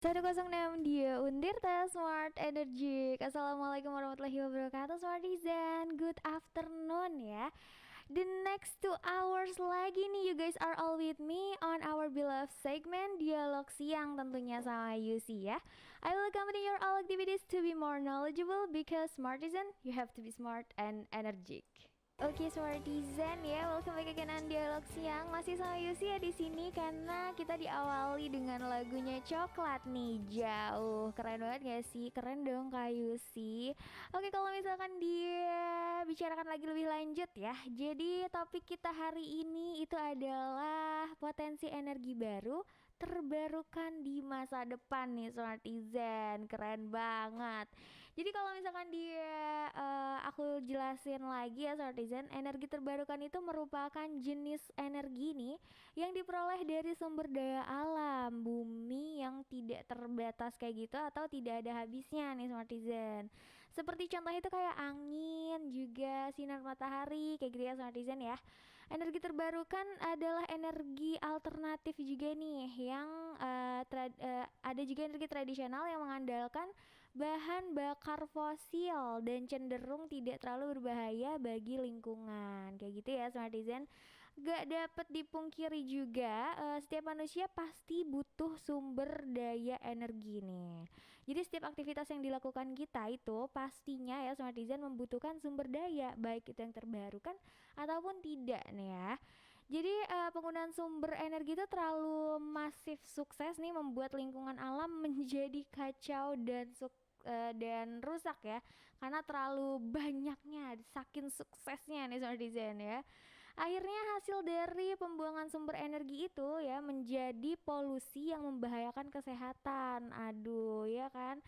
106 dia Undirta Smart Energy. Assalamualaikum warahmatullahi wabarakatuh, Smartizen. Good afternoon ya. The next 2 hours lagi nih, you guys are all with me on our beloved segment Dialog Siang tentunya sama Yusi ya. I will accompany your all activities to be more knowledgeable because Smartizen, you have to be smart and energetic. Oke, Smartizen ya, welcome back again on Dialog Siang. Masih sama Yusi ya di sini karena kita diawali dengan lagunya Coklat nih. Jauh, keren banget gak sih? Keren dong Kak Yusi. Oke, kalau misalkan dia bicarakan lagi lebih lanjut ya. Jadi topik kita hari ini itu adalah potensi energi baru terbarukan di masa depan nih Smartizen. Keren banget. Jadi kalau misalkan dia aku jelasin lagi ya Smartizen, energi terbarukan itu merupakan jenis energi nih yang diperoleh dari sumber daya alam bumi yang tidak terbatas kayak gitu atau tidak ada habisnya nih Smartizen. Seperti contoh itu kayak angin, juga sinar matahari kayak gitu ya Smartizen ya. Energi terbarukan adalah energi alternatif juga nih yang ada juga energi tradisional yang mengandalkan bahan bakar fosil dan cenderung tidak terlalu berbahaya bagi lingkungan. Kayak gitu ya Smartizen. Gak dapat dipungkiri juga setiap manusia pasti butuh sumber daya energi nih. Jadi setiap aktivitas yang dilakukan kita itu pastinya ya Smartizen membutuhkan sumber daya, baik itu yang terbarukan ataupun tidak nih ya. Jadi penggunaan sumber energi itu terlalu masif sukses nih membuat lingkungan alam menjadi kacau dan rusak ya karena terlalu banyaknya saking suksesnya nih Smart Design ya. Akhirnya hasil dari pembuangan sumber energi itu ya menjadi polusi yang membahayakan kesehatan. Aduh ya kan.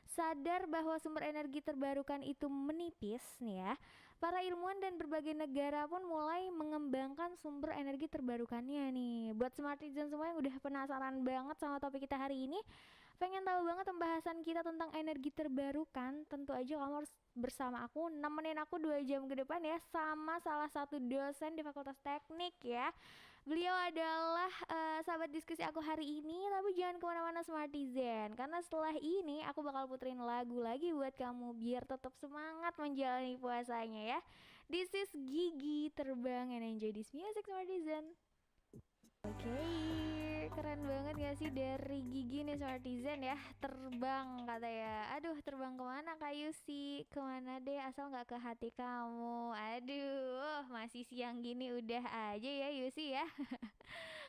Sadar bahwa sumber energi terbarukan itu menipis nih ya. Para ilmuwan dan berbagai negara pun mulai mengembangkan sumber energi terbarukannya nih. Buat Smartizen semua yang udah penasaran banget sama topik kita hari ini, pengen tahu banget pembahasan kita tentang energi terbarukan, tentu aja kamu harus bersama aku, nemenin aku 2 jam ke depan ya, sama salah satu dosen di Fakultas Teknik ya. Beliau adalah sahabat diskusi aku hari ini, tapi jangan kemana-mana Smartizen, karena setelah ini aku bakal puterin lagu lagi buat kamu biar tetap semangat menjalani puasanya ya. This is Gigi Terbang and enjoy this music Smartizen. Oke, keren banget gak sih dari Gigi nih Smartizen ya. Terbang kata ya. Aduh, terbang kemana Kak Yusi? Kemana deh asal gak ke hati kamu. Aduh, masih siang gini udah aja ya Yusi ya.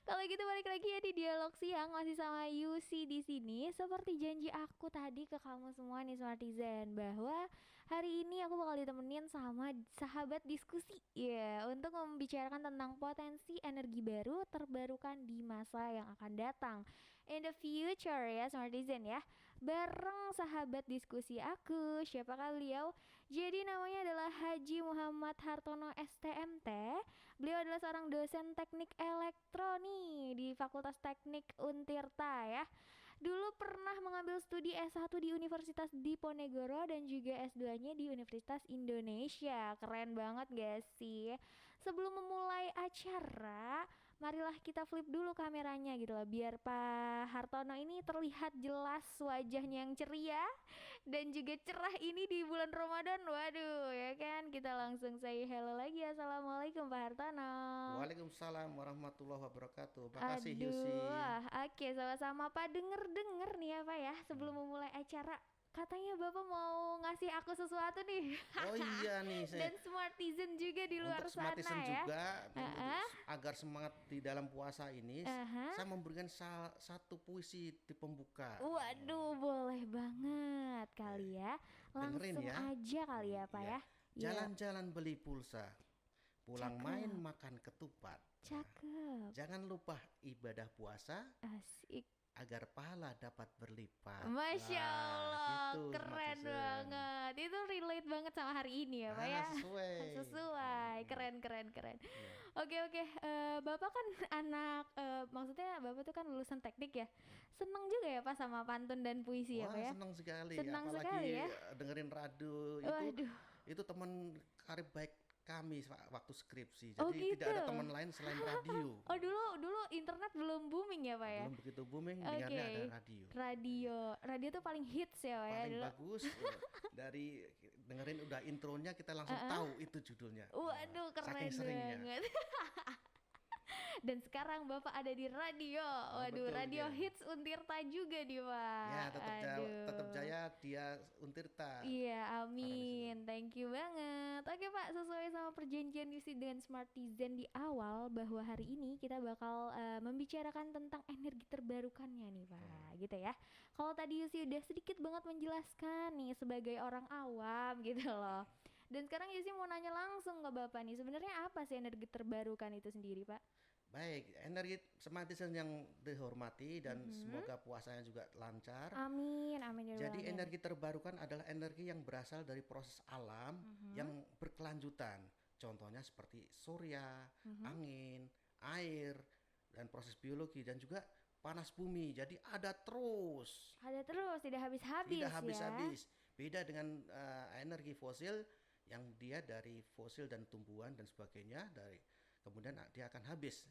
Kalau gitu balik lagi ya di dialog siang masih sama Yusi di sini. Seperti janji aku tadi ke kamu semua nih Smartizen bahwa hari ini aku bakal ditemenin sama sahabat diskusi ya untuk membicarakan tentang potensi energi baru terbarukan di masa yang akan datang. In the future ya Smartizen ya. Bareng sahabat diskusi aku, siapakah beliau? Jadi namanya adalah Haji Muhammad Hartono STMT. Beliau adalah seorang dosen teknik elektro nih di Fakultas Teknik Untirta ya. Dulu pernah mengambil studi S1 di Universitas Diponegoro dan juga S2-nya di Universitas Indonesia. Keren banget gak sih? Sebelum memulai acara, marilah kita flip dulu kameranya gitu loh biar Pak Hartono ini terlihat jelas wajahnya yang ceria dan juga cerah ini di bulan Ramadan. Waduh, ya kan? Kita langsung say hello lagi. Assalamualaikum Pak Hartono. Waalaikumsalam warahmatullahi wabarakatuh. Makasih Yusi. Aduh, oke sama-sama Pak. Denger-denger nih ya Pak ya, sebelum memulai acara katanya Bapak mau ngasih aku sesuatu nih. Oh iya nih, Dan Smartizen juga di luar untuk sana Smartisan ya. juga Heeh. agar semangat di dalam puasa ini, Aha. saya memberikan satu puisi di pembuka. Waduh, boleh banget kali ya. Dengerin Langsung ya. aja kali ya Pak Ya. ya. Yuk, Jalan-jalan beli pulsa, pulang main cakep, makan ketupat. Nah, cakep, jangan lupa ibadah puasa asik. agar pahala dapat berlipat. Masya Wah, Allah, gitu keren Smartisan. banget. Itu relate banget sama hari ini ya, Pak ya. Sesuai. Sesuai, keren, keren, keren. Iya. Oke, oke. Bapak kan anak, maksudnya Bapak tuh kan lulusan teknik ya. Seneng juga ya Pak sama pantun dan puisi ya, Pak Wah, ya. senang sekali. Senang sekali Apalagi ya. dengerin radio Waduh, itu teman karib baik kami waktu skripsi. Oh Jadi tidak ada gitu. teman lain selain radio. Oh dulu internet belum booming ya Pak ya? Belum begitu booming, Oke. dengarnya ada radio. Radio tuh paling hits ya Pak ya Paling dulu. bagus dari dengerin udah intronya kita langsung tahu itu judulnya. Waduh keren Saking seringnya. banget. Dan sekarang Bapak ada di radio. Waduh, betul, radio ya. hits Untirta juga nih Pak. Ya, tetap Aduh. jaya dia Untirta. Iya, amin. Thank you banget. Oke Pak, sesuai sama perjanjian Yusi dengan Smartizen di awal bahwa hari ini kita bakal membicarakan tentang energi terbarukannya nih Pak, gitu ya. Kalau tadi Yusi udah sedikit banget menjelaskan nih sebagai orang awam gitu loh. Dan sekarang Yusi mau nanya langsung ke Bapak nih, sebenarnya apa sih energi terbarukan itu sendiri Pak? Baik, energi Smartizen yang dihormati dan semoga puasanya juga lancar. Amin, amin ya rabbal Jadi alamin. energi terbarukan adalah energi yang berasal dari proses alam yang berkelanjutan. Contohnya seperti surya, angin, air, dan proses biologi dan juga panas bumi. Jadi ada terus, Ada terus, tidak habis-habis tidak ya. habis-habis. Beda dengan energi fosil yang dia dari fosil dan tumbuhan dan sebagainya kemudian dia akan habis.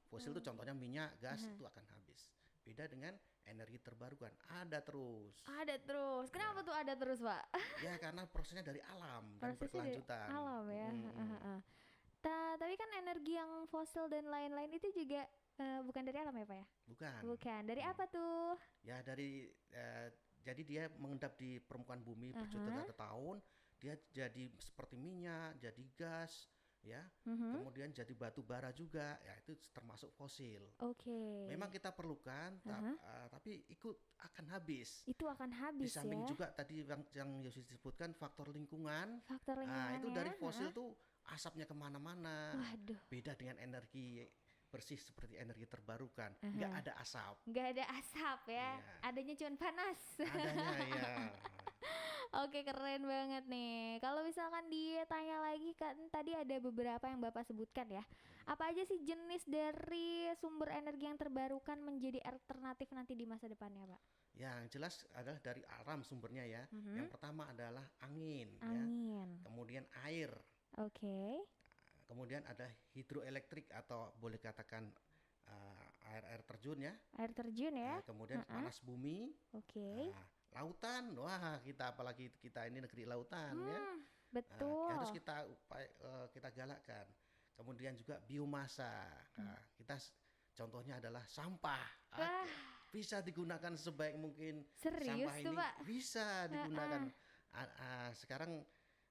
Fosil itu contohnya minyak, gas itu akan habis. Beda dengan energi terbarukan, ada terus. Ada terus. Kenapa tuh ada terus, Pak? Ya karena prosesnya dari alam dan Prosesnya dari berkelanjutan. alam ya. Tapi kan energi yang fosil dan lain-lain itu juga bukan dari alam ya, Pak ya? Bukan. Bukan. Dari apa tuh? Ya dari jadi dia mengendap di permukaan bumi berjuta-juta tahun, dia jadi seperti minyak, jadi gas, ya. Kemudian jadi batu bara juga, ya itu termasuk fosil. Oke. Memang kita perlukan, tapi ikut akan habis. Itu akan Di habis samping ya. juga tadi yang Yosi sebutkan faktor lingkungan. Faktor Nah itu lingkungannya. dari fosil tuh asapnya kemana-mana. Waduh. Beda dengan energi bersih seperti energi terbarukan, nggak ada asap. Nggak ada asap ya. Iya. Adanya cuma panas. Adanya ya. Oke, keren banget nih. Kalau misalkan ditanya lagi kan tadi ada beberapa yang Bapak sebutkan ya. Apa aja sih jenis dari sumber energi yang terbarukan menjadi alternatif nanti di masa depannya, Pak? Yang jelas adalah dari alam sumbernya ya. Yang pertama adalah angin, ya. Angin. Kemudian air. Oke. Kemudian ada hidroelektrik atau boleh katakan air terjun ya. Air terjun ya. Nah, kemudian panas bumi. Oke. Nah, lautan, wah apalagi kita ini negeri lautan ya. Betul. Harus kita galakkan. Kemudian juga biomasa. Nah, contohnya adalah sampah. Wah. Bisa digunakan sebaik mungkin. Serius Sampah tuh, ini Pak? bisa digunakan. Sekarang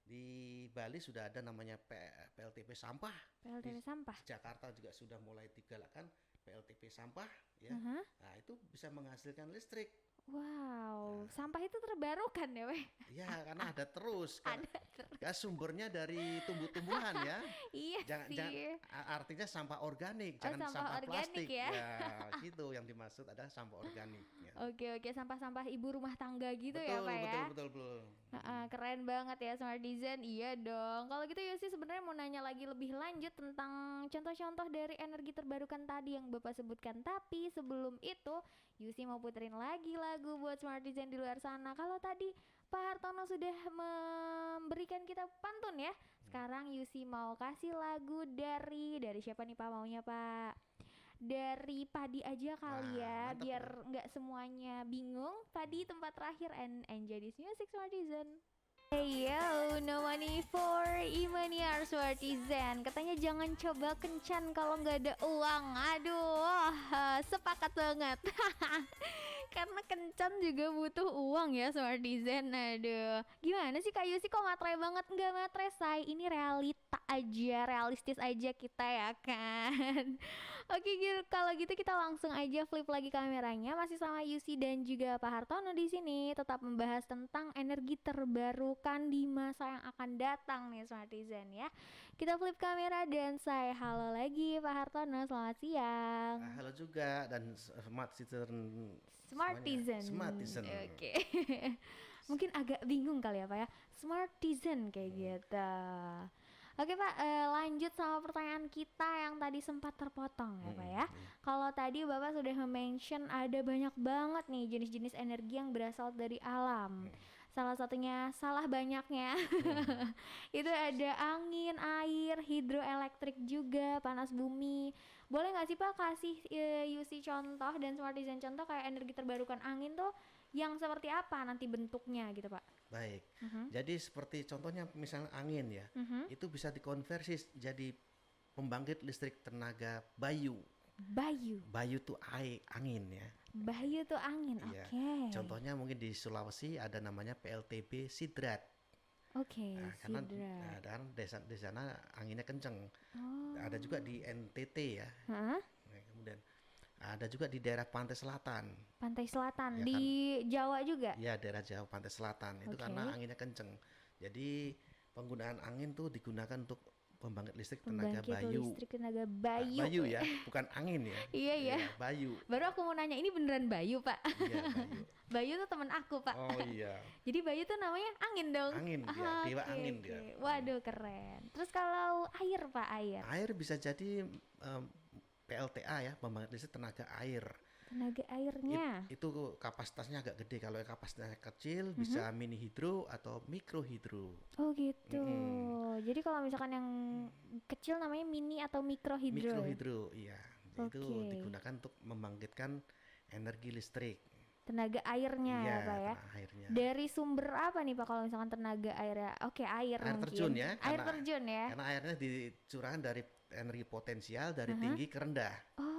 di Bali sudah ada namanya PLTP sampah. PLTP sampah. Di Jakarta juga sudah mulai digalakkan PLTP sampah ya. Nah, itu bisa menghasilkan listrik. Wow, sampah itu terbarukan ya, Pak? Ya, karena ada terus kan. Ada terus. Ya, sumbernya dari tumbuh-tumbuhan ya. Iya sih. Artinya sampah organik, Oh, jangan sampah sampah organik plastik. ya. Gitu yang dimaksud adalah sampah organik. Ya. Oke, sampah-sampah ibu rumah tangga gitu ya, Pak ya? Betul. Keren banget ya Smart Design. Iya dong. Kalau gitu Yosi sebenarnya mau nanya lagi lebih lanjut tentang contoh-contoh dari energi terbarukan tadi yang Bapak sebutkan. Tapi sebelum itu Yusi mau puterin lagi lagu buat Smart Design di luar sana. Kalau tadi Pak Hartono sudah memberikan kita pantun ya. Sekarang Yusi mau kasih lagu dari siapa nih Pak maunya Pak? Dari Padi aja kali ya, mantap biar nggak semuanya bingung. Padi tempat terakhir and enjoy this music Smartizen. Hey yo, no money for Imaniar Smartizen. Katanya jangan coba kencan kalau nggak ada uang. Aduh, sepakat banget. Karena kencan juga butuh uang ya Smartizen. Aduh, gimana sih Kak Yusi kok matre banget? Nggak matre say, ini realita aja, realistis aja kita ya kan. Oke, kalau gitu kita langsung aja flip lagi kameranya. Masih sama Yusi dan juga Pak Hartono di sini, tetap membahas tentang energi terbarukan di masa yang akan datang nih Smartizen ya. Kita flip kamera dan saya halo lagi Pak Hartono, selamat siang. Halo juga dan Smartizen. Smartizen. Oke. Mungkin agak bingung kali ya Pak ya. Smartizen kayak gitu. Oke Pak, lanjut sama pertanyaan kita yang tadi sempat terpotong ya Pak ya. Kalau tadi Bapak sudah mention ada banyak banget nih jenis-jenis energi yang berasal dari alam. salah satunya, salah banyaknya. Hmm. Itu ada angin, air, hidroelektrik juga, panas bumi. Boleh nggak sih Pak kasih Yusi contoh dan Smart Design contoh kayak energi terbarukan angin tuh yang seperti apa nanti bentuknya gitu Pak? Baik. Mhm, Jadi seperti contohnya misalnya angin ya, mhm. itu bisa dikonversi jadi pembangkit listrik tenaga Bayu. Bayu, Bayu tuh angin ya. Bayu tuh angin, Iya. oke, Contohnya mungkin di Sulawesi ada namanya PLTB Sidrat. oke, Karena sidra. dan desa di sana anginnya kenceng. Ada juga Oh, di NTT ya. hah? Nah, kemudian ada juga di daerah pantai selatan. Pantai Selatan Ya di kan, Jawa juga. ya daerah Jawa pantai selatan itu karena Oke, anginnya kenceng. Jadi penggunaan angin tuh digunakan untuk pembangkit listrik tenaga pembangkit Bayu. listrik tenaga Ah, Bayu. Bayu ya, bukan angin ya. Iya ya. Ya, Bayu. Baru aku mau nanya ini beneran Bayu Pak? Iya, Bayu. Bayu tuh temen aku Pak. Oh iya, Jadi Bayu tuh namanya angin dong. angin dia, Ah, dewa oke angin oke. dia. Waduh keren. Terus kalau air Pak, air, Air bisa jadi PLTA ya, pembangkit listrik tenaga air. tenaga airnya. Itu kapasitasnya agak gede. Kalau yang kapasitasnya kecil Mhm. bisa mini hidro atau mikro hidro. Oh gitu. Mm-mm. Jadi kalau misalkan yang kecil namanya mini atau mikro hidro Mikro ya. hidro, iya. Itu Oke. digunakan untuk membangkitkan energi listrik. Tenaga airnya Iya, ya Pak ya. tenaga airnya. Dari sumber apa nih Pak kalau misalkan tenaga air ya? Oke air Air mungkin. terjun ya, Air karena terjun ya. karena airnya dicurahkan dari energi potensial dari Aha. tinggi ke rendah. Oh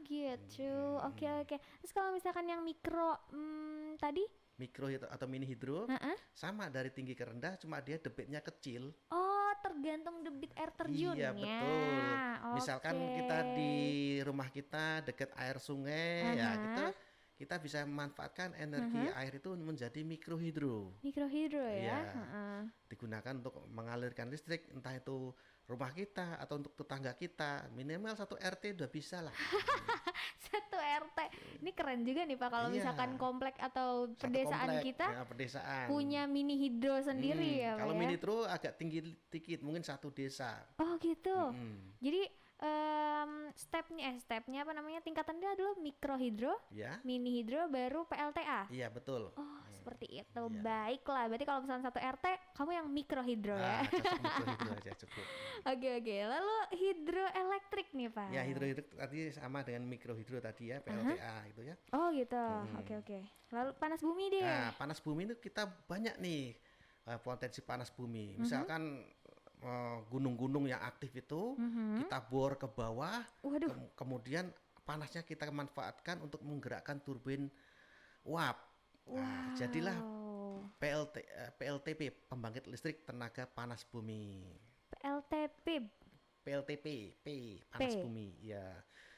gitu. Oke Mm-mm. oke. Terus kalau misalkan yang mikro tadi? Mikro atau mini hidro Heeh. sama dari tinggi ke rendah, cuma dia debitnya kecil. Oh, tergantung debit air terjunnya. Iya betul. Misalkan kita di rumah kita dekat air sungai ya Aha. kita bisa memanfaatkan energi air itu menjadi mikrohidro. Mikrohidro ya. Iya, Heeh. digunakan untuk mengalirkan listrik entah itu rumah kita atau untuk tetangga kita. Minimal satu RT udah bisa lah. Satu RT. Ini keren juga nih Pak kalau Iya. misalkan komplek atau Satu pedesaan komplek, kita ya, pedesaan. punya mini hidro sendiri ya Pak Kalau ya. mini hidro agak tinggi dikit, mungkin satu desa. Oh gitu. Mm-mm. Jadi stepnya apa namanya tingkatannya adalah mikrohidro, Ya, mini hidro, baru PLTA. iya betul. Oh seperti itu. Iya. Baiklah. Berarti kalau misalnya satu RT, kamu yang mikrohidro ya. Cocok mikrohidro aja cukup. Oke oke. Lalu hidroelektrik nih Pak. Ya hidrohidro tadi sama dengan mikrohidro tadi ya PLTA itu ya. Oh gitu. Mm-mm. Oke oke. Lalu panas bumi deh. Nah panas bumi itu kita banyak nih potensi panas bumi. Misalkan gunung-gunung yang aktif itu Mhm. kita bor ke bawah, Waduh. kemudian panasnya kita manfaatkan untuk menggerakkan turbin uap. Nah, jadilah Wow. PLTP pembangkit listrik tenaga panas bumi. PLTP. PLTP, panas P. bumi, ya.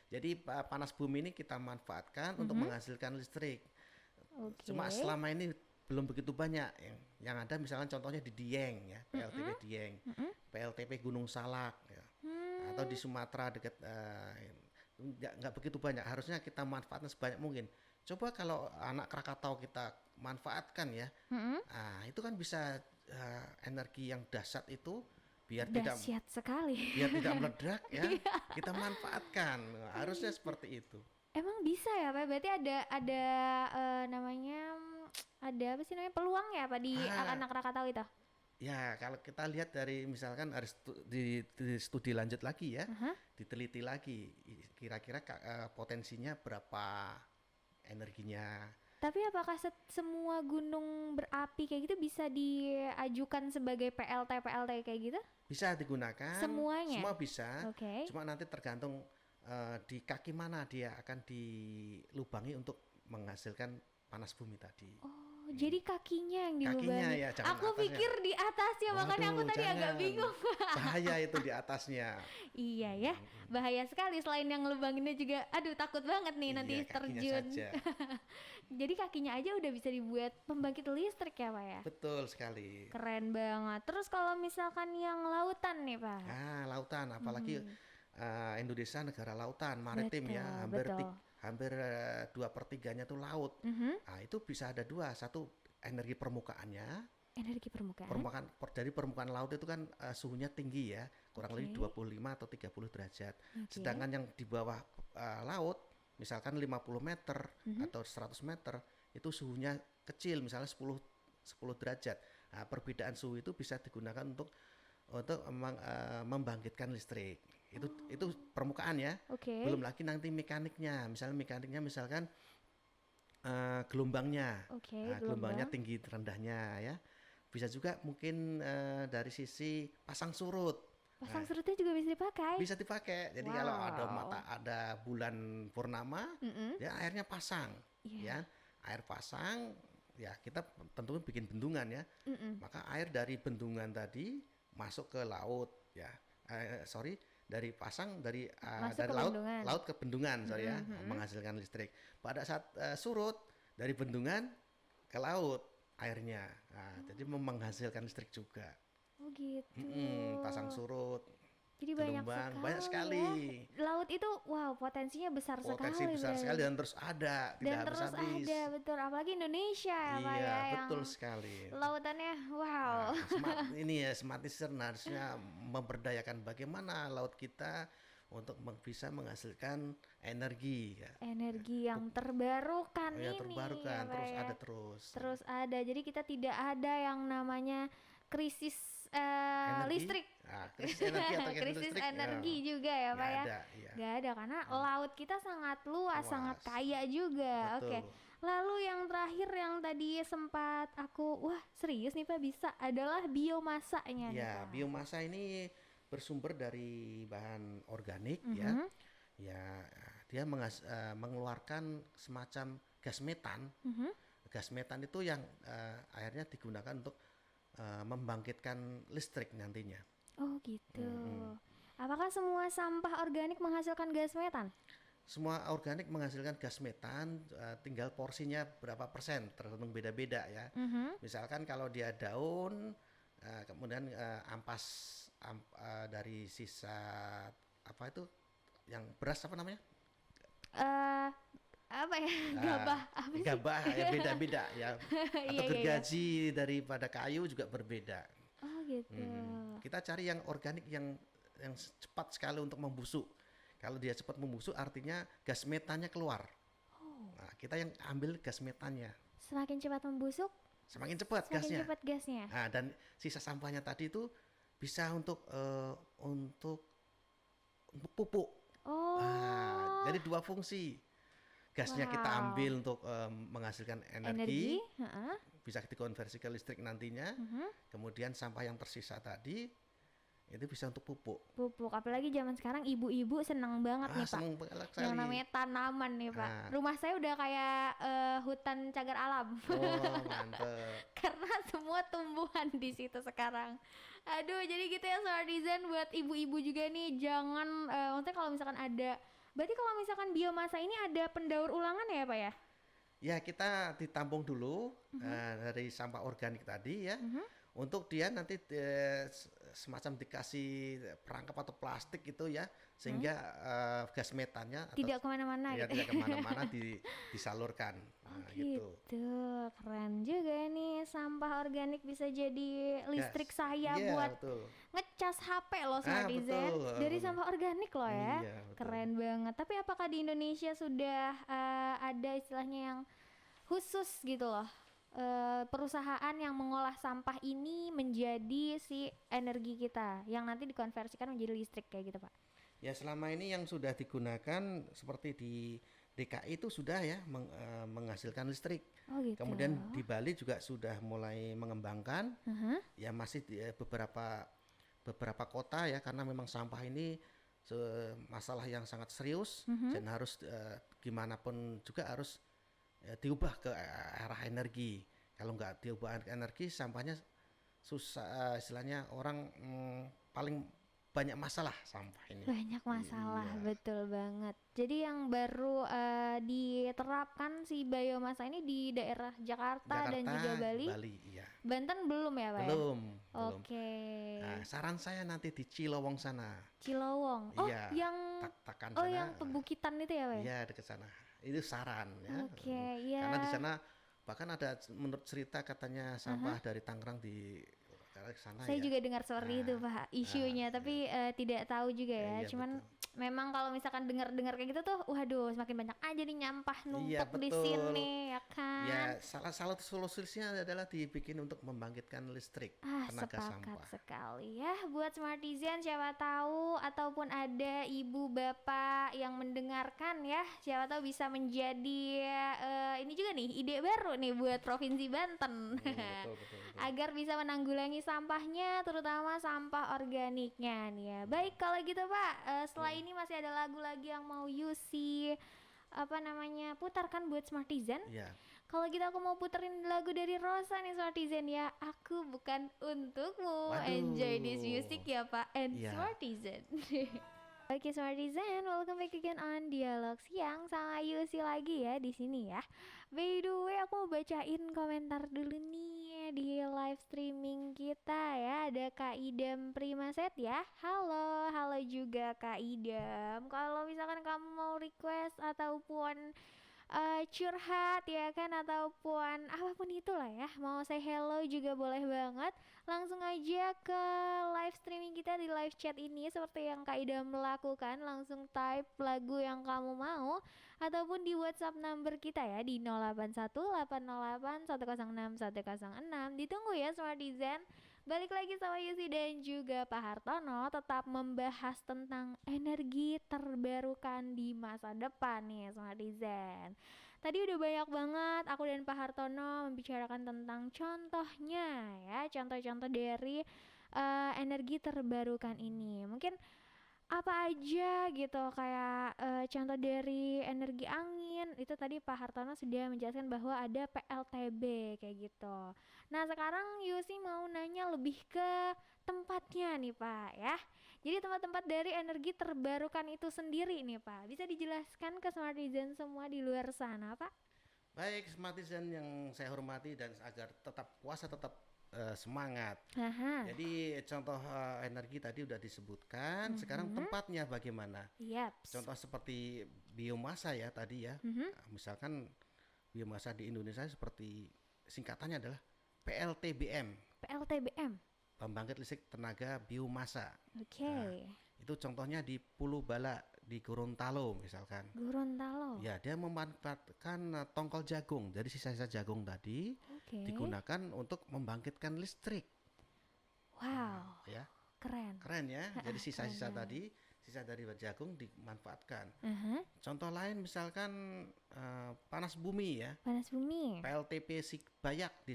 Jadi panas bumi ini kita manfaatkan untuk menghasilkan listrik. Oke. Cuma selama ini belum begitu banyak yang ada misalnya contohnya di Dieng ya, PLTP Dieng, PLTP Gunung Salak ya. Atau di Sumatera dekat nggak begitu banyak. Harusnya kita manfaatkan sebanyak mungkin. Coba kalau anak Krakatau kita manfaatkan ya, itu kan bisa energi yang dahsyat itu biar Dahsyat sekali. tidak meledak ya, kita manfaatkan. Harusnya seperti itu. Emang bisa ya Pak? Berarti ada namanya ada apa sih namanya peluang ya Pak di Ah. anak Krakatau itu? Ya, kalau kita lihat dari misalkan harus di studi lanjut lagi ya, Aha. diteliti lagi kira-kira potensinya berapa energinya. Tapi apakah semua gunung berapi kayak gitu bisa diajukan sebagai PLT kayak gitu? Bisa digunakan, Semuanya? semua bisa. Oke. Cuma nanti tergantung di kaki mana dia akan dilubangi untuk menghasilkan panas bumi tadi. Oh, jadi kakinya yang Kakinya dilubangi. ya, jangan Aku atasnya. pikir di atasnya, makanya aku Waduh, tadi agak jangan. bingung. Bahaya itu di atasnya. Iya ya, bahaya sekali. Selain yang ngelubanginnya juga, aduh takut banget nih nanti Iya, kakinya terjun. saja. Jadi kakinya aja udah bisa dibuat pembangkit listrik ya Pak ya? Betul sekali. Keren banget. Terus kalau misalkan yang lautan nih Pak? Nah, lautan, apalagi Indonesia negara lautan, maritim ya, Betul, hampir 2/3-nya tuh laut. Nah, itu bisa ada dua, satu energi permukaannya, Energi permukaan. dari permukaan laut itu kan suhunya tinggi ya, kurang lebih 25 atau 30 derajat. Oke. Sedangkan yang di bawah laut, misalkan 50 meter atau 100 meter, itu suhunya kecil, misalnya 10 10 derajat. Nah, perbedaan suhu itu bisa digunakan untuk membangkitkan listrik. Itu permukaan ya. Oke. Belum lagi nanti mekaniknya. Mekaniknya misalkan gelombangnya. Oke, Gelombangnya gelombang. tinggi rendahnya ya. Bisa juga mungkin dari sisi pasang surut. Pasang Nah, surutnya juga bisa dipakai. bisa dipakai. Jadi kalau Wow. ada bulan purnama, Mm-mm. ya airnya pasang, Iya. ya. Air pasang, ya kita tentunya bikin bendungan ya. Mm-mm. Maka air dari bendungan tadi masuk ke laut ya. Sorry, dari pasang Masuk dari ke bendungan. laut ke bendungan, sorry ya, Mm-mm, mm-mm. menghasilkan listrik. Pada saat surut dari bendungan ke laut airnya. Nah, jadi menghasilkan listrik juga. Oh gitu. Pasang surut, Jadi gelombang, banyak sekali. ya. Laut itu wow potensinya besar Potensi sekali besar berarti. sekali dan terus ada, Dan tidak terus habis-habis. ada betul apalagi Indonesia ya Pak Iya, ya betul yang sekali. lautannya wow. Nah, smart listener harusnya memberdayakan bagaimana laut kita untuk bisa menghasilkan energi ya. Energi yang terbarukan Ya, ini terbarukan, ya Pak terus ya. ada terus. Terus ada. Jadi kita tidak ada yang namanya krisis Energi, listrik. krisis energi atau Krisis listrik, energi juga ya Pak nggak ya. ada, ya. Gak ada karena laut kita sangat luas, sangat Luas. kaya juga. Betul. Oke. Lalu yang terakhir yang tadi sempat aku wah serius nih Pak bisa adalah biomasanya nih Ya, Pak. biomasa ini bersumber dari bahan organik ya. Mhm, Ya, dia mengeluarkan semacam gas metan. mhm. Gas metan itu yang akhirnya digunakan untuk membangkitkan listrik nantinya. Oh gitu. Mm-mm. Apakah semua sampah organik menghasilkan gas metan? Semua organik menghasilkan gas metan, tinggal porsinya berapa persen, tergantung beda-beda ya. Mhm. Misalkan kalau dia daun, kemudian dari sisa apa itu, yang beras apa namanya? Eh apa ya? Gabah apa sih? Gabah ya beda-beda ya. Atau Iya, iya, iya. gergaji daripada kayu juga berbeda. Oh gitu. Kita cari yang organik yang cepat sekali untuk membusuk. Kalau dia cepat membusuk artinya gas metannya keluar. Nah, kita yang ambil gas metannya. Semakin cepat membusuk, Semakin cepat semakin gasnya. cepat gasnya. Nah, dan sisa sampahnya tadi itu bisa untuk pupuk. Oh. Jadi dua fungsi. Gasnya kita Wow. ambil untuk menghasilkan Energi. energi, Heeh. bisa dikonversi ke listrik nantinya. Mhm. Kemudian sampah yang tersisa tadi itu bisa untuk pupuk. Pupuk. Apalagi zaman sekarang ibu-ibu senang banget nih Pak. Seneng banget Yang sekali. namanya tanaman nih Pak. Ah. Rumah saya udah kayak hutan cagar alam. Oh, mantep. Karena semua tumbuhan di situ sekarang. Aduh, jadi gitu ya Smart Design buat ibu-ibu juga nih jangan maksudnya kalau misalkan ada berarti kalau misalkan biomasa ini ada pendaur ulangan ya Pak ya? Ya, kita ditampung dulu dari sampah organik tadi ya. Untuk dia nanti semacam dikasih perangkap atau plastik itu ya, sehingga gas metannya Tidak kemana-mana ya, gitu. tidak kemana-mana disalurkan. Nah, gitu. Keren juga nih sampah organik bisa jadi listrik Gas. saya Iya, buat betul. ngecas HP loh Smart Design betul. dari sampah organik loh ya. Iya, betul. Keren banget. Tapi apakah di Indonesia sudah ada istilahnya yang khusus gitu loh? Perusahaan yang mengolah sampah ini menjadi si energi kita yang nanti dikonversikan menjadi listrik kayak gitu Pak. Ya, selama ini yang sudah digunakan seperti di DKI itu sudah ya menghasilkan listrik. Oh gitu. Kemudian di Bali juga sudah mulai mengembangkan. Uh-huh. Ya masih di beberapa kota ya, karena memang sampah ini masalah yang sangat serius dan harus gimana pun juga harus diubah ke arah energi. Kalau nggak diubah ke energi, sampahnya susah, istilahnya orang paling banyak masalah sampah ini. Banyak masalah, Iya. betul banget. Jadi yang baru diterapkan si biomasa ini di daerah Jakarta dan juga Bali. Iya. Banten belum ya Pak? Belum. Oke. Nah, saran saya nanti di Cilowong sana. Cilowong. Oh, Iya, yang Takan oh sana. yang Pebukitan itu ya Pak? Iya, dekat sana. Itu saran ya. Oke, iya. Karena di sana bahkan ada menurut cerita katanya sampah dari Tangerang di ke sana Saya ya. juga dengar seperti itu Pak isunya, tapi tidak tahu juga ya. Iya, Cuman betul. memang kalau misalkan dengar-dengar kayak gitu tuh, waduh semakin banyak aja nih nyampah Iya numpuk di betul. sini ya kan. Ya, salah salah solusinya adalah dibikin untuk membangkitkan listrik Ah, tenaga sepakat sampah. sekali ya buat Smartizen, siapa tahu ataupun ada ibu bapak yang mendengarkan ya, siapa tahu bisa menjadi ini juga nih ide baru nih buat Provinsi Banten. Betul betul betul. Agar bisa menanggulangi sampahnya, terutama sampah organiknya nih ya. Baik kalau gitu Pak, setelah Hmm, ini masih ada lagu lagi yang mau Yusi apa namanya putarkan buat Smartizen. ya. Kalau gitu aku mau puterin lagu dari Rosa nih Smartizen ya. Aku bukan untukmu. Enjoy this Waduh. music ya Pak and Ya. Smartizen. Oke Smartizen, welcome back again on Dialog Siang sama Yusi lagi ya di sini ya. By the way, aku mau bacain komentar dulu nih di live streaming kita ya. Ada Kak Idam Primaset ya. Halo, halo juga Kak Idam. Kalau misalkan kamu mau request ataupun curhat ya kan ataupun apapun itulah ya, mau say hello juga boleh banget, langsung aja ke live streaming kita di live chat ini seperti yang Kak Ida melakukan, langsung type lagu yang kamu mau ataupun di WhatsApp number kita ya di 081808106106. Ditunggu ya Smartizen. Balik lagi sama Yusi dan juga Pak Hartono, tetap membahas tentang energi terbarukan di masa depan nih Smartizen. Tadi udah banyak banget aku dan Pak Hartono membicarakan tentang contohnya ya, contoh-contoh dari energi terbarukan ini. Mungkin apa aja gitu kayak contoh dari energi angin itu tadi Pak Hartono sudah menjelaskan bahwa ada PLTB kayak gitu. Nah sekarang Yusi mau nanya lebih ke tempatnya nih Pak ya. Jadi tempat-tempat dari energi terbarukan itu sendiri nih Pak, bisa dijelaskan ke Smartizen semua di luar sana Pak? Baik, simpatisan yang saya hormati dan agar tetap puasa tetap semangat. Aha, Jadi contoh energi tadi udah disebutkan. Sekarang mhm, tempatnya bagaimana? yaps, Contoh seperti biomasa ya tadi ya. mhm, Misalkan biomasa di Indonesia seperti singkatannya adalah PLTBM, PLTBM, pembangkit listrik tenaga biomasa. oke, Nah, itu contohnya di Pulau Bala di Gorontalo misalkan. Gorontalo, Ya, dia memanfaatkan tongkol jagung. Dari sisa-sisa jagung tadi oke, digunakan untuk membangkitkan listrik. wow, Ya, keren, keren ya. Jadi keren sisa-sisa banget, tadi, sisa dari jagung dimanfaatkan. aha, Contoh lain misalkan panas bumi ya. panas bumi, PLTP Bayak di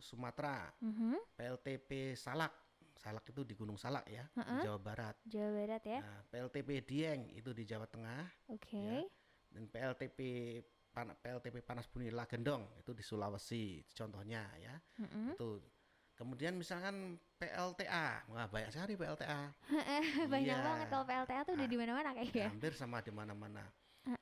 Sumatera, mhm, PLTP Salak. Salak itu di Gunung Salak ya, di heeh, Jawa Barat. Jawa Barat ya, Nah, PLTP Dieng itu di Jawa Tengah ya. oke, Dan PLTP Panas Bumi Lagendong itu di Sulawesi contohnya ya. mhm, Itu kemudian misalkan PLTA, wah banyak sekali PLTA. banyak Iya, banget kalau PLTA tuh udah ah, di mana-mana kayaknya, hampir sama di mana-mana.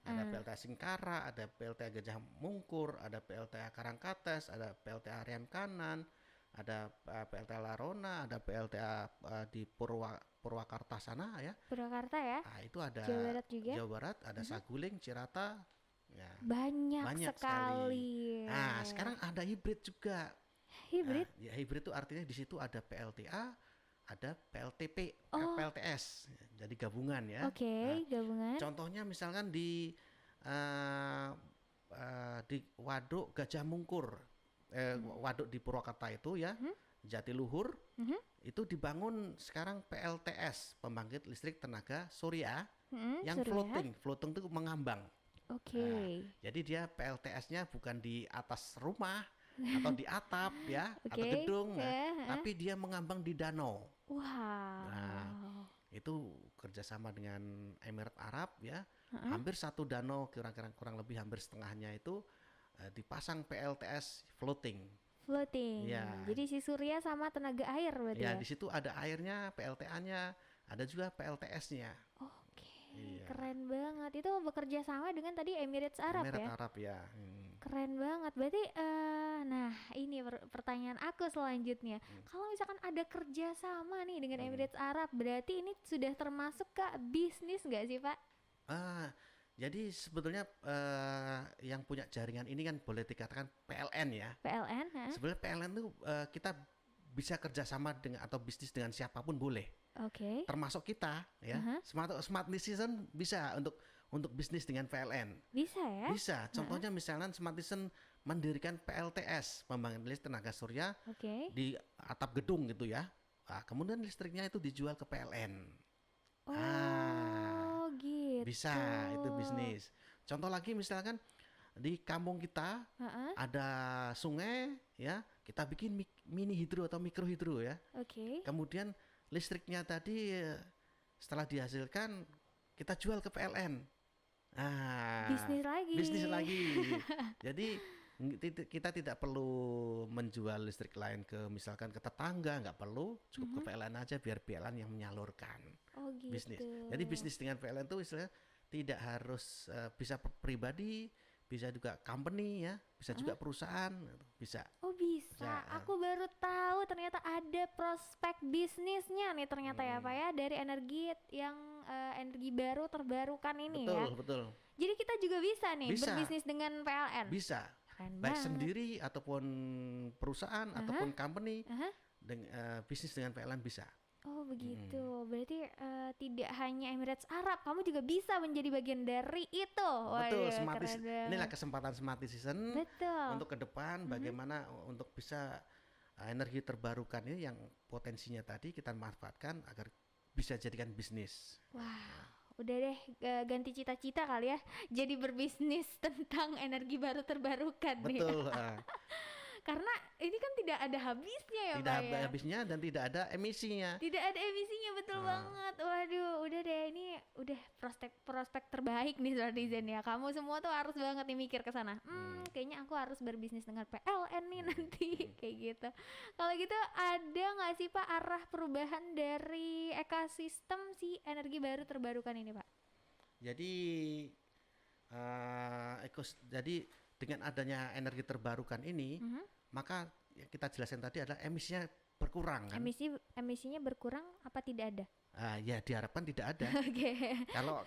Ada heeh, PLTA Singkara, ada PLTA Gajah Mungkur, ada PLTA Karangkates, ada PLTA Rian Kanan, ada PLTA Larona, ada PLTA di Purwakarta sana ya. Purwakarta ya, Nah, itu ada Jawa Barat juga, Jawa Barat, ada mhm, Saguling, Cirata, ya banyak banyak sekali. sekali, Nah, sekarang ada hibrid juga. Nah, hibrid, ya hibrid itu artinya di situ ada PLTA, ada PLTP, oh, PLTS, jadi gabungan ya. oke, Nah, gabungan, contohnya misalkan eh, di Waduk Gajah Mungkur, mhm, Waduk di Purwakarta itu ya, mhm, Jatiluhur, mhm, itu dibangun sekarang PLTS, pembangkit listrik tenaga surya mhm, yang Surya, floating itu mengambang. oke, Nah, jadi dia PLTS-nya bukan di atas rumah atau di atap ya atau oke, gedung, nah, ya, heeh. tapi dia mengambang di danau. Nah, Wow, itu kerjasama dengan Emirat Arab ya, heeh, hampir satu danau kira-kira kurang lebih hampir setengahnya itu dipasang PLTS floating. floating. Ya, Jadi si surya sama tenaga air berarti ya ya? di situ ada airnya, PLTA-nya, ada juga PLTS-nya. Oke, Iya, keren banget. Itu bekerja sama dengan tadi Emirates Arab Emirat ya? Arab ya. Keren banget. Berarti, nah ini pertanyaan aku selanjutnya. Hmm, Kalau misalkan ada kerja sama nih dengan hmm. Emirates Arab, berarti ini sudah termasuk ke bisnis nggak sih Pak? Ah, jadi sebetulnya yang punya jaringan ini kan boleh dikatakan PLN ya. PLN? Heeh. Sebenarnya PLN itu kita bisa kerjasama dengan atau bisnis dengan siapapun boleh, Oke. termasuk kita ya. Aha. Smart Citizen bisa untuk bisnis dengan PLN. Bisa ya? Bisa. Contohnya misalnya Smart Citizen mendirikan PLTS, pembangkit listrik tenaga surya Oke. di atap gedung gitu ya. Nah, kemudian listriknya itu dijual ke PLN. Oh, gitu. Bisa, itu bisnis. Contoh lagi misalkan di kampung kita Heeh. ada sungai ya, kita bikin mini hidro atau mikro hidro ya. Oke. Kemudian listriknya tadi setelah dihasilkan kita jual ke PLN. Bisnis lagi. Bisnis lagi. Jadi kita tidak perlu menjual listrik lain ke misalkan ke tetangga, nggak perlu, cukup ke PLN aja biar PLN yang menyalurkan Oh, gitu. bisnis. Jadi bisnis dengan PLN itu istilahnya tidak harus bisa pribadi, bisa juga company ya, bisa juga perusahaan, bisa. Oh, bisa. Aku baru tahu ternyata ada prospek bisnisnya nih ternyata ya Pak ya, dari energi yang energi baru terbarukan ini ya. Betul. Jadi kita juga bisa nih Bisa. berbisnis dengan PLN. Bisa. Keren Baik banget. sendiri ataupun perusahaan ataupun company Aha. bisnis dengan PLN bisa. Oh, begitu. Berarti tidak hanya Emirates Arab, kamu juga bisa menjadi bagian dari itu. Betul, Waduh, keren banget. inilah kesempatan Smart Citizen Betul. untuk ke depan bagaimana untuk bisa energi terbarukan ini yang potensinya tadi kita manfaatkan agar bisa jadikan bisnis. Wah, udah deh ganti cita-cita kali ya, jadi berbisnis tentang energi baru terbarukan nih. Betul. Karena ini kan tidak ada habisnya ya Tidak Pak ada ya. habisnya dan tidak ada emisinya. Tidak ada emisinya, betul banget. Waduh, udah deh, ini udah prospek terbaik nih Netizen ya. Kamu semua tuh harus banget nih mikir ke sana. Kayaknya aku harus berbisnis dengan PLN nih nanti kayak gitu. Kalau gitu ada nggak sih Pak arah perubahan dari ekosistem si energi baru terbarukan ini Pak? Jadi jadi dengan adanya energi terbarukan ini, maka yang kita jelaskan tadi adalah emisinya berkurang kan? Emisinya berkurang apa tidak ada? Ya diharapkan tidak ada. Oke.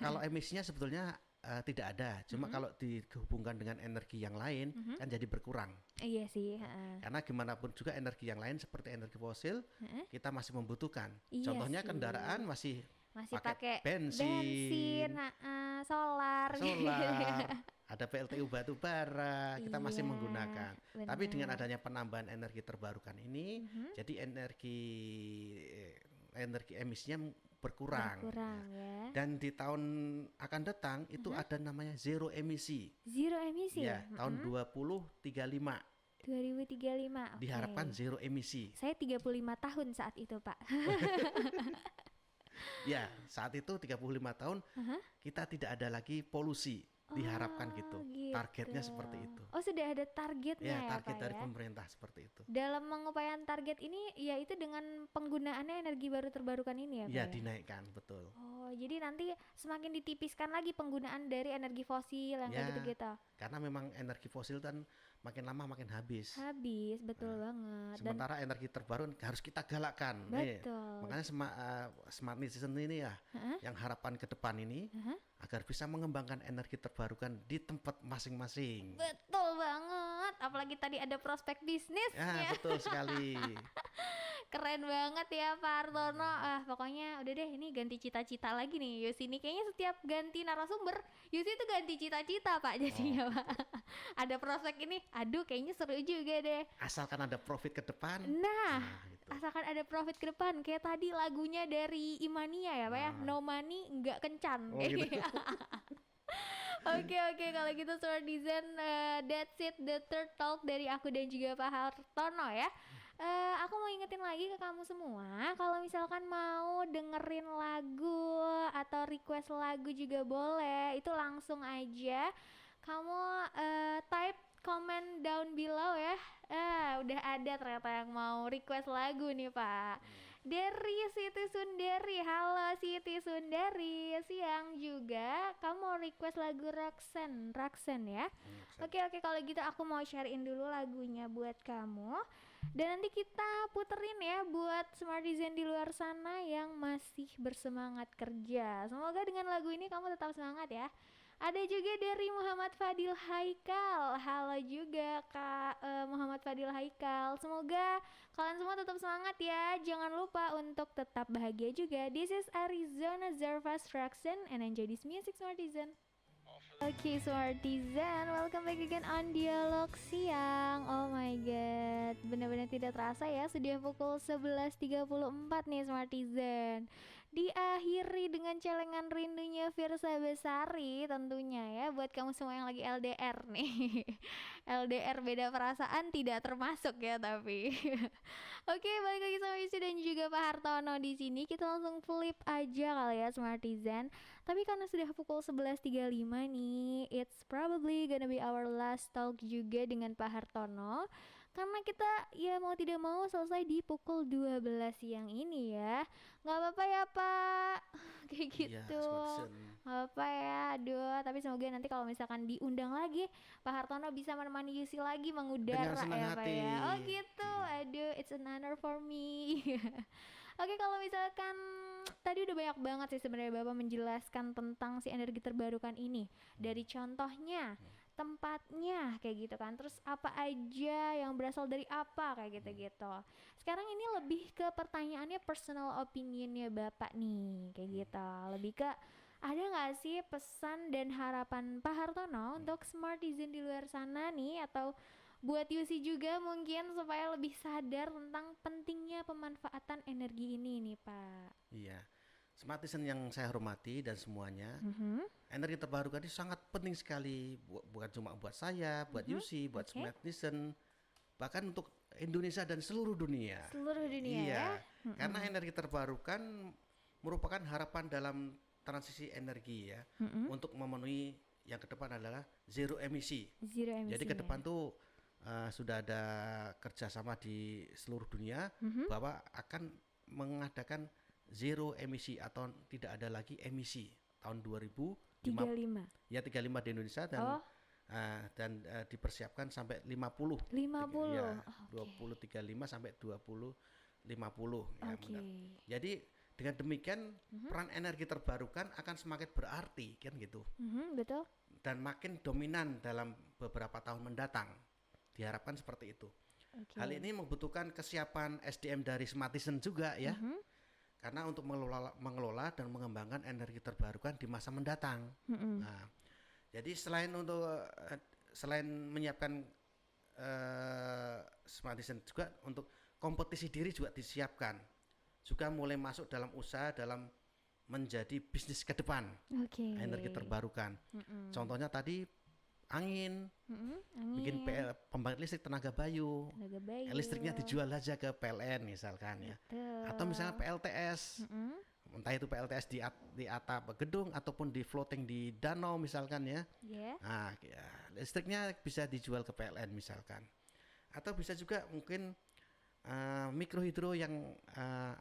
Kalau emisinya sebetulnya tidak ada, cuma kalau dihubungkan dengan energi yang lain kan jadi berkurang. Iya sih. Karena gimana pun juga energi yang lain seperti energi fosil kita masih membutuhkan. Iya Contohnya sih. kendaraan masih Pakai bensin, solar. ada PLTU batu bara, kita masih Iya, menggunakan. Tapi dengan benar. adanya penambahan energi terbarukan ini, jadi energi emisinya berkurang. Ya. Dan di tahun akan datang itu ada namanya zero emisi. Zero emisi Ya, tahun 2035 2035. Oke. diharapkan zero emisi. Saya 35 tahun saat itu, Pak. Ya, saat itu 35 tahun kita tidak ada lagi polusi. Diharapkan gitu. Targetnya seperti itu. Oh, sudah ada targetnya Ya, ya, target Pak dari ya? pemerintah seperti itu. Dalam mengupayakan target ini yaitu dengan penggunaannya energi baru terbarukan ini ya, Pak Ya, ya? dinaikkan, betul. Oh, jadi nanti semakin ditipiskan lagi penggunaan dari energi fosil yang kayak Ya. gitu-gitu. Karena memang energi fosil kan makin lama makin habis. Habis, betul banget. Dan Sementara energi terbaru harus kita galakkan. Nih, betul. makanya Smart Citizen ini ya, yang harapan ke depan ini agar bisa mengembangkan energi terbarukan di tempat masing-masing. Betul banget. Apalagi tadi ada prospek bisnis. Ya, betul sekali. Keren banget ya Pak Hartono. Pokoknya udah deh, ini ganti cita-cita lagi nih Yusi. Ini kayaknya setiap ganti narasumber Yusi itu ganti cita-cita Pak jadinya Pak. Ada prospek ini, aduh kayaknya seru juga deh. Asalkan ada profit ke depan. Nah, Gitu. asalkan ada profit ke depan. Kayak tadi lagunya dari Imania ya Pak ya, No Money nggak kencan. Oh, gitu. Oke, kalau gitu Smart Design, that's it, the third talk dari aku dan juga Pak Hartono ya. Aku mau ingetin lagi ke kamu semua, kalau misalkan mau dengerin lagu atau request lagu juga boleh, itu langsung aja kamu type comment down below ya. Udah ada ternyata yang mau request lagu nih Pak. Dari Siti Sundari, halo Siti Sundari. Siang juga kamu mau request lagu Raksen ya. Oke, kalau gitu aku mau sharein dulu lagunya buat kamu. Dan nanti kita puterin ya buat Smart Design di luar sana yang masih bersemangat kerja. Semoga dengan lagu ini kamu tetap semangat ya. Ada juga dari Muhammad Fadil Haikal. Halo juga Kak Muhammad Fadil Haikal. Semoga kalian semua tetap semangat ya. Jangan lupa untuk tetap bahagia juga. This is Arizona Zarvas Fraction and enjoy this music, Smartizen. Oke, Smartizen, welcome back again on Dialog Siang. Oh my god, benar-benar tidak terasa ya, sudah pukul 11.34 nih Smartizen. Diakhiri dengan celengan rindunya Firsa Besari tentunya ya, buat kamu semua yang lagi LDR nih. LDR beda perasaan tidak termasuk ya tapi. Oke, balik lagi sama Yusi dan juga Pak Hartono di sini. Kita langsung flip aja kali ya Smartizen. Tapi karena sudah pukul 11.35 nih, it's probably gonna be our last talk juga dengan Pak Hartono. Karena kita ya mau tidak mau selesai di pukul 12 siang ini ya. Gak apa-apa ya Pak. Kayak gitu. Gak apa ya, aduh. Tapi semoga nanti kalau misalkan diundang lagi, Pak Hartono bisa menemani Yusi lagi mengudara ya Pak ya. Oh gitu, aduh, it's an honor for me. Oke, kalau misalkan tadi udah banyak banget sih sebenarnya Bapak menjelaskan tentang si energi terbarukan ini. Dari contohnya, tempatnya kayak gitu kan, terus apa aja yang berasal dari apa kayak gitu-gitu. Sekarang ini lebih ke pertanyaannya personal opinionnya Bapak nih kayak gitu, lebih ke ada nggak sih pesan dan harapan Pak Hartono untuk Smartizen di luar sana nih, atau buat Yusi juga mungkin supaya lebih sadar tentang pentingnya pemanfaatan energi ini nih Pak. Iya, Smartizen yang saya hormati dan semuanya, energi terbarukan ini sangat penting sekali, bukan cuma buat saya, buat Yusi, buat Smartizen, bahkan untuk Indonesia dan seluruh dunia. Seluruh dunia iya, ya. Karena energi terbarukan merupakan harapan dalam transisi energi ya, untuk memenuhi yang ke depan adalah zero emisi. Zero emisi. Jadi ke depan tuh sudah ada kerjasama di seluruh dunia bahwa akan mengadakan zero emisi atau tidak ada lagi emisi tahun 2035. Ya 35 di Indonesia dan dipersiapkan sampai 50. 50. Ya, 2035 sampai 2050 ya benar. Jadi dengan demikian peran energi terbarukan akan semakin berarti kan gitu. Betul. Dan makin dominan dalam beberapa tahun mendatang. Diharapkan seperti itu. Hal ini membutuhkan kesiapan SDM dari Smartizen juga ya. Karena untuk mengelola dan mengembangkan energi terbarukan di masa mendatang. Nah, jadi selain menyiapkan Smartizen juga untuk kompetisi diri juga disiapkan. Juga mulai masuk dalam usaha dalam menjadi bisnis ke depan. Energi terbarukan. Contohnya tadi angin. Bikin pembangkit listrik tenaga bayu. Listriknya dijual aja ke PLN misalkan ya. Atau misalnya PLTS. Entah itu PLTS di atap gedung ataupun di floating di danau misalkan ya. Nah, ya, listriknya bisa dijual ke PLN misalkan. Atau bisa juga mungkin mikrohidro yang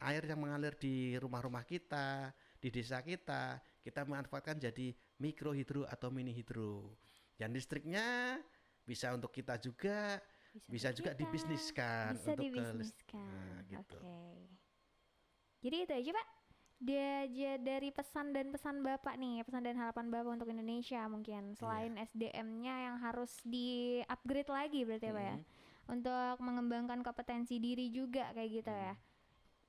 air yang mengalir di rumah-rumah kita, di desa kita manfaatkan jadi mikrohidro atau mini hidro. Dan listriknya bisa untuk kita juga, bisa juga dibisniskan bisa untuk dibisniskan. Gitu. Jadi itu aja Pak. Dia aja dari pesan dan pesan Bapak nih, pesan dan harapan Bapak untuk Indonesia mungkin selain SDM-nya yang harus di-upgrade lagi berarti ya Pak ya. Untuk mengembangkan kompetensi diri juga kayak gitu ya.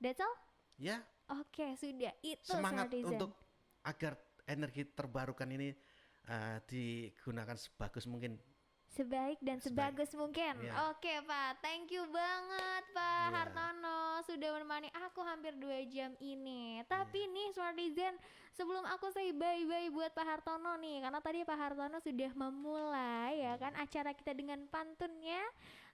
That's all? Ya. Oke, sudah. Itu semangat Smartizen. untuk agar energi terbarukan ini digunakan sebagus mungkin, sebaik dan sebagus mungkin. Oke Pak, thank you banget Pak Hartono sudah menemani aku hampir 2 jam ini. Tapi nih Smartizen, sebelum aku say bye-bye buat Pak Hartono nih, karena tadi Pak Hartono sudah memulai ya kan acara kita dengan pantunnya.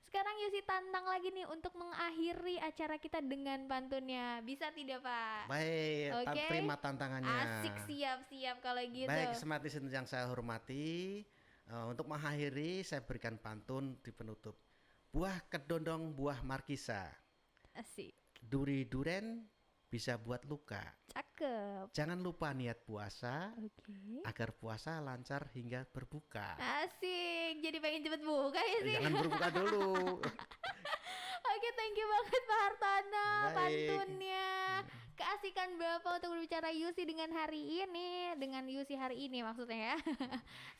Sekarang Yusi tantang lagi nih untuk mengakhiri acara kita dengan pantunnya. Bisa tidak Pak? Baik, terima tantangannya. Asik, siap-siap kalau gitu. Baik, Smartizen yang saya hormati, untuk mengakhiri saya berikan pantun di penutup. Buah kedondong buah markisa. Asik. Duri duren bisa buat luka. Cakep. Jangan lupa niat puasa, agar puasa lancar hingga berbuka. Asik, jadi pengen cepet buka ya sih. Jangan berbuka dulu. Oke, thank you banget Pak Hartono, pantunnya. kasihkan Bapak untuk berbicara Yusi dengan hari ini, dengan Yusi hari ini maksudnya ya.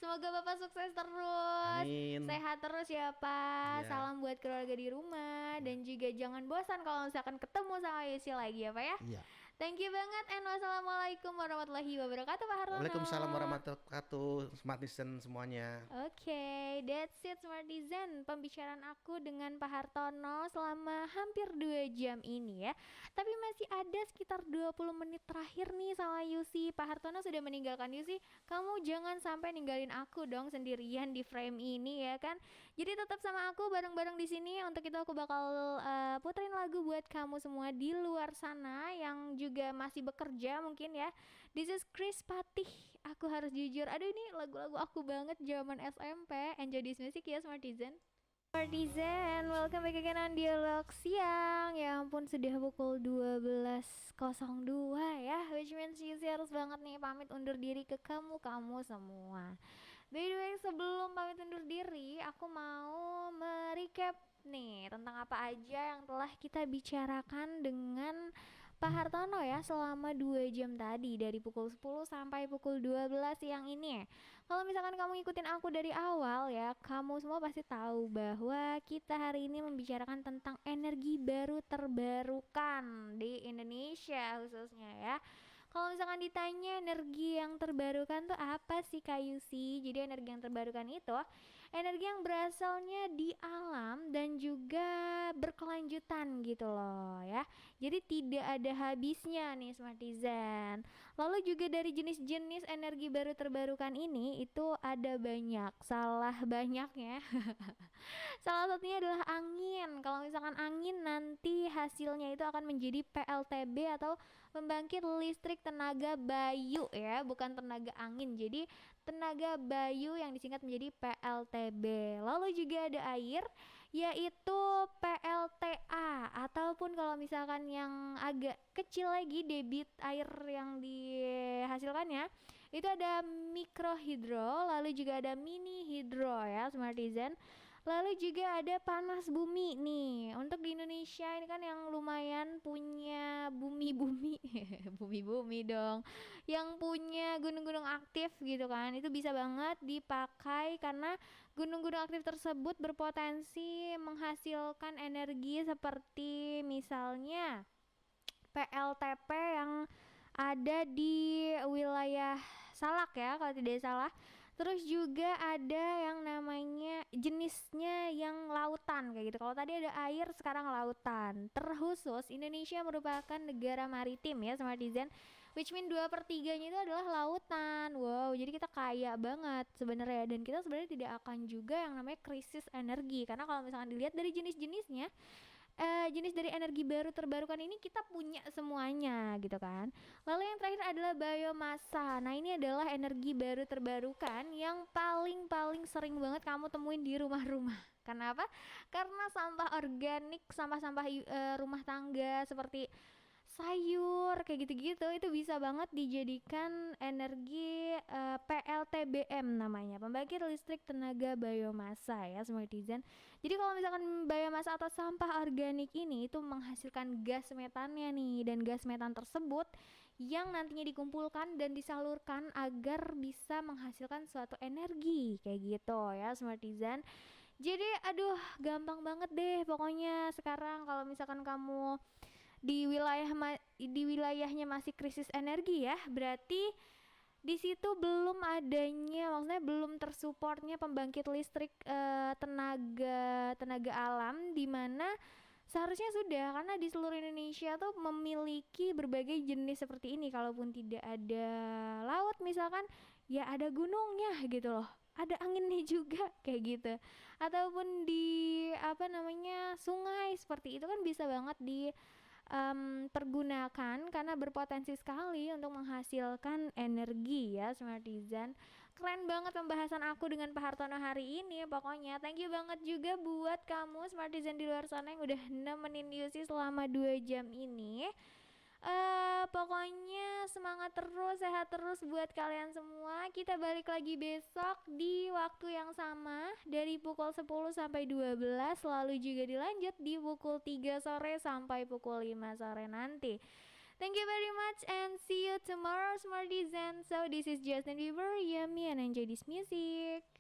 Semoga Bapak sukses terus, Amin. sehat terus ya Pak. Iya. Salam buat keluarga di rumah dan juga jangan bosan kalau misalkan ketemu sama Yusi lagi ya Pak ya. Iya. Thank you banget and wassalamualaikum warahmatullahi wabarakatuh Pak Hartono. Waalaikumsalam warahmatullahi wabarakatuh, Smart Netizen semuanya. Oke, that's it Smartizen. Pembicaraan aku dengan Pak Hartono selama hampir 2 jam ini ya. Tapi masih ada sekitar 20 menit terakhir nih sama Yusi. Pak Hartono sudah meninggalkan Yusi. Kamu jangan sampai ninggalin aku dong sendirian di frame ini ya kan. Jadi tetap sama aku bareng-bareng di sini. Untuk itu aku bakal puterin lagu buat kamu semua di luar sana yang juga masih bekerja mungkin ya. This is Chris Patih. Aku harus jujur. Aduh ini lagu-lagu aku banget zaman SMP. Enjoy this music ya Smartizen. Smartizen, welcome back again on Dialog Siang. Ya ampun sudah pukul 12.02 ya. Which means Yusi harus banget nih pamit undur diri ke kamu semua. By the way, sebelum pamit undur diri, aku mau merecap nih tentang apa aja yang telah kita bicarakan dengan Pak Hartono ya selama 2 jam tadi dari pukul 10 sampai pukul 12 siang ini. Kalau misalkan kamu ikutin aku dari awal ya, kamu semua pasti tahu bahwa kita hari ini membicarakan tentang energi baru terbarukan di Indonesia khususnya ya. Kalau misalkan ditanya energi yang terbarukan tuh apa sih Kak Yusi? Jadi energi yang terbarukan itu energi yang berasalnya di alam dan juga berkelanjutan gitu loh ya. Jadi tidak ada habisnya nih Smartizen. Lalu juga dari jenis-jenis energi baru terbarukan ini itu ada banyak, salah banyaknya. Salah satunya adalah angin. Kalau misalkan angin nanti hasilnya itu akan menjadi PLTB atau pembangkit listrik tenaga bayu ya, bukan tenaga angin. Jadi tenaga bayu yang disingkat menjadi PLTB. Lalu juga ada air yaitu PLTA ataupun kalau misalkan yang agak kecil lagi debit air yang dihasilkannya itu ada mikrohidro, lalu juga ada mini hidro ya Smartizen. Lalu juga ada panas bumi nih. Untuk di Indonesia ini kan yang lumayan punya bumi-bumi, bumi-bumi dong. Yang punya gunung-gunung aktif gitu kan. Itu bisa banget dipakai karena gunung-gunung aktif tersebut berpotensi menghasilkan energi seperti misalnya PLTP yang ada di wilayah Salak ya kalau tidak salah. Terus juga ada yang namanya jenisnya yang lautan kayak gitu. Kalau tadi ada air, sekarang lautan. Terkhusus Indonesia merupakan negara maritim ya Smartizen, which mean 2/3-nya itu adalah lautan. Wow, jadi kita kaya banget sebenarnya dan kita sebenarnya tidak akan juga yang namanya krisis energi karena kalau misalkan dilihat dari jenis-jenisnya jenis dari energi baru terbarukan ini kita punya semuanya gitu kan. Lalu yang terakhir adalah biomasa. Nah ini adalah energi baru terbarukan yang paling sering banget kamu temuin di rumah-rumah. Kenapa? Karena sampah organik, sampah-sampah rumah tangga seperti sayur kayak gitu-gitu itu bisa banget dijadikan energi PLTBM namanya, pembangkit listrik tenaga biomasa ya Smartizen. Jadi kalau misalkan biomasa atau sampah organik ini itu menghasilkan gas metannya nih, dan gas metan tersebut yang nantinya dikumpulkan dan disalurkan agar bisa menghasilkan suatu energi kayak gitu ya Smartizen. Jadi aduh gampang banget deh pokoknya sekarang kalau misalkan kamu di wilayahnya masih krisis energi ya, berarti di situ belum adanya, maksudnya belum tersupportnya pembangkit listrik tenaga alam, di mana seharusnya sudah, karena di seluruh Indonesia tuh memiliki berbagai jenis seperti ini. Kalaupun tidak ada laut misalkan, ya ada gunungnya gitu loh, ada anginnya juga kayak gitu, ataupun di apa namanya sungai seperti itu kan bisa banget di pergunakan karena berpotensi sekali untuk menghasilkan energi ya Smartizen. Keren banget pembahasan aku dengan Pak Hartono hari ini. Pokoknya thank you banget juga buat kamu Smartizen di luar sana yang udah nemenin Yusi selama 2 jam ini. Pokoknya semangat terus, sehat terus buat kalian semua. Kita balik lagi besok di waktu yang sama dari pukul 10 sampai 12, lalu juga dilanjut di pukul 3 sore sampai pukul 5 sore nanti. Thank you very much and see you tomorrow, Smarties. And so this is Justin Bieber, Yummy, and enjoy this music.